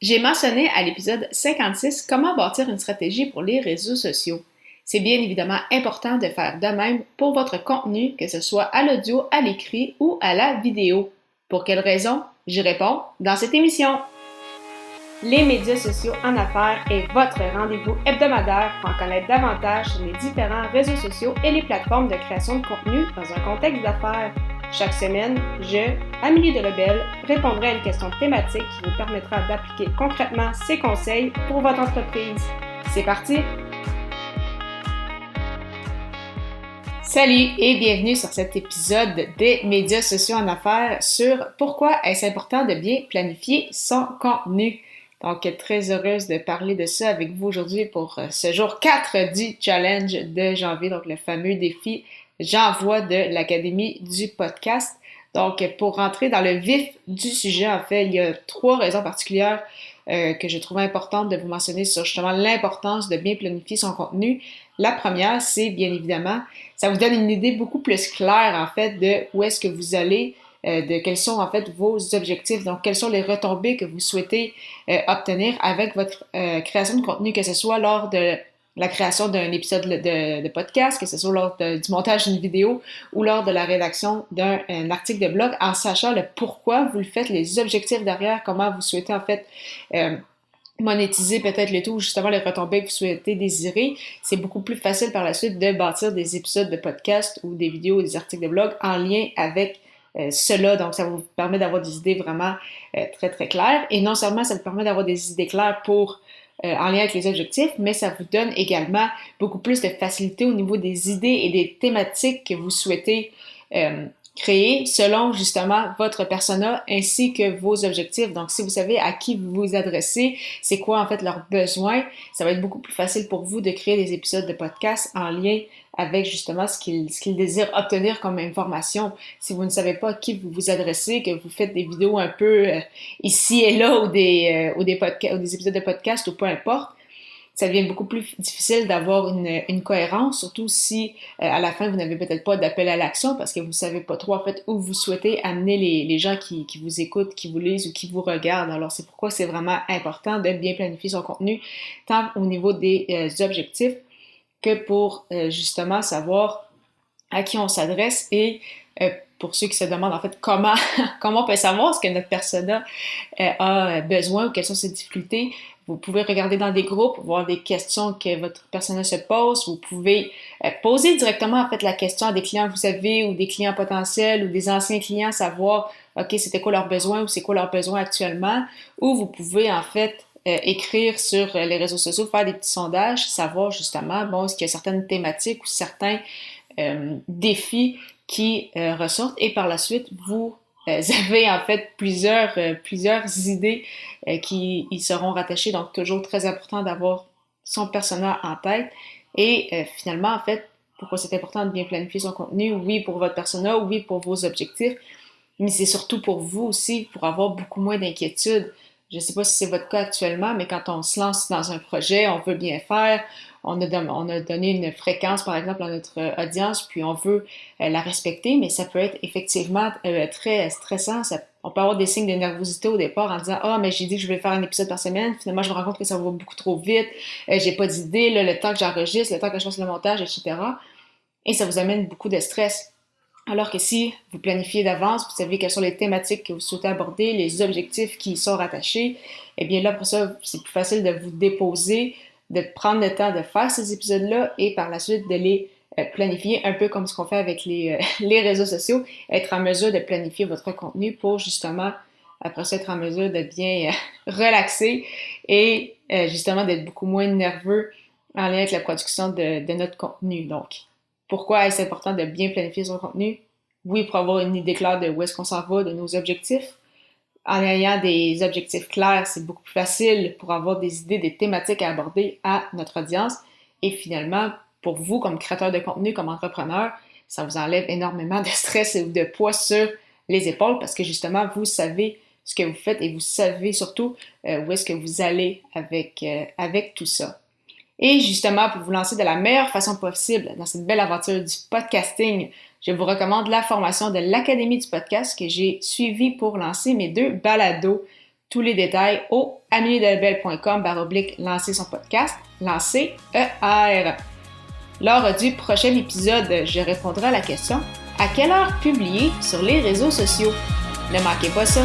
J'ai mentionné à l'épisode 56 comment bâtir une stratégie pour les réseaux sociaux. C'est bien évidemment important de faire de même pour votre contenu, que ce soit à l'audio, à l'écrit ou à la vidéo. Pour quelles raisons? J'y réponds dans cette émission. Les médias sociaux en affaires est votre rendez-vous hebdomadaire pour en connaître davantage sur les différents réseaux sociaux et les plateformes de création de contenu dans un contexte d'affaires. Chaque semaine, je, Amélie Delobel, répondrai à une question thématique qui vous permettra d'appliquer concrètement ces conseils pour votre entreprise. C'est parti! Salut et bienvenue sur cet épisode des médias sociaux en affaires sur pourquoi est-ce important de bien planifier son contenu. Donc, très heureuse de parler de ça avec vous aujourd'hui pour ce jour 4 du challenge de janvier, donc le fameux défi J'envoie de l'Académie du podcast. Donc, pour rentrer dans le vif du sujet, en fait, il y a 3 raisons particulières que je trouve importantes de vous mentionner sur justement l'importance de bien planifier son contenu. La première, c'est bien évidemment, ça vous donne une idée beaucoup plus claire en fait de où est-ce que vous allez, de quels sont en fait vos objectifs, donc quelles sont les retombées que vous souhaitez obtenir avec votre création de contenu, que ce soit lors de la création d'un épisode de podcast, que ce soit lors du montage d'une vidéo ou lors de la rédaction d'un article de blog, en sachant le pourquoi vous le faites, les objectifs derrière, comment vous souhaitez en fait monétiser peut-être le tout, justement les retombées que vous souhaitez désirer. C'est beaucoup plus facile par la suite de bâtir des épisodes de podcast ou des vidéos ou des articles de blog en lien avec cela. Donc, ça vous permet d'avoir des idées vraiment très, très claires. Et non seulement ça vous permet d'avoir des idées claires pour en lien avec les objectifs, mais ça vous donne également beaucoup plus de facilité au niveau des idées et des thématiques que vous souhaitez créer selon justement votre persona ainsi que vos objectifs. Donc, si vous savez à qui vous vous adressez, c'est quoi en fait leurs besoins, ça va être beaucoup plus facile pour vous de créer des épisodes de podcast en lien avec justement ce qu'ils désirent obtenir comme information. Si vous ne savez pas à qui vous vous adressez, que vous faites des vidéos un peu ici et là ou des épisodes de podcast ou peu importe, ça devient beaucoup plus difficile d'avoir une cohérence, surtout si à la fin vous n'avez peut-être pas d'appel à l'action parce que vous ne savez pas trop en fait où vous souhaitez amener les gens qui vous écoutent, qui vous lisent ou qui vous regardent. Alors c'est pourquoi c'est vraiment important de bien planifier son contenu, tant au niveau des objectifs que pour justement savoir à qui on s'adresse et pour ceux qui se demandent en fait comment on peut savoir ce que notre persona a besoin ou quelles sont ses difficultés. Vous pouvez regarder dans des groupes, voir des questions que votre persona se pose. Vous pouvez poser directement en fait la question à des clients que vous avez ou des clients potentiels ou des anciens clients, savoir ok c'était quoi leurs besoins ou c'est quoi leurs besoins actuellement. Ou vous pouvez en fait écrire sur les réseaux sociaux, faire des petits sondages, savoir justement bon est-ce qu'il y a certaines thématiques ou certains défis qui ressortent et par la suite vous avez en fait plusieurs idées qui y seront rattachées, donc toujours très important d'avoir son persona en tête et finalement en fait pourquoi c'est important de bien planifier son contenu, oui pour votre persona, oui pour vos objectifs, mais c'est surtout pour vous aussi pour avoir beaucoup moins d'inquiétude. Je ne sais pas si c'est votre cas actuellement, mais quand on se lance dans un projet, on veut bien faire, on a donné une fréquence, par exemple, à notre audience, puis on veut la respecter, mais ça peut être effectivement très stressant. On peut avoir des signes de nervosité au départ en disant « Ah, mais j'ai dit que je voulais faire un épisode par semaine, finalement je me rends compte que ça va beaucoup trop vite, j'ai pas d'idée, le temps que j'enregistre, le temps que je fasse le montage, etc. » Et ça vous amène beaucoup de stress. Alors que si vous planifiez d'avance, vous savez quelles sont les thématiques que vous souhaitez aborder, les objectifs qui y sont rattachés, eh bien là, pour ça, c'est plus facile de vous déposer, de prendre le temps de faire ces épisodes-là et par la suite de les planifier un peu comme ce qu'on fait avec les réseaux sociaux, être en mesure de planifier votre contenu pour justement, après ça, être en mesure de bien relaxer et justement d'être beaucoup moins nerveux en lien avec la production de notre contenu. Donc, pourquoi est-ce important de bien planifier son contenu? Oui, pour avoir une idée claire de où est-ce qu'on s'en va, de nos objectifs. En ayant des objectifs clairs, c'est beaucoup plus facile pour avoir des idées, des thématiques à aborder à notre audience. Et finalement, pour vous, comme créateur de contenu, comme entrepreneur, ça vous enlève énormément de stress et de poids sur les épaules parce que justement, vous savez ce que vous faites et vous savez surtout où est-ce que vous allez avec tout ça. Et justement, pour vous lancer de la meilleure façon possible dans cette belle aventure du podcasting, je vous recommande la formation de l'Académie du podcast que j'ai suivie pour lancer mes 2 balados Tous les détails au améliedelbel.com/lancer son podcast, lancer ER. Lors du prochain épisode, je répondrai à la question: à quelle heure publier sur les réseaux sociaux? Ne manquez pas ça!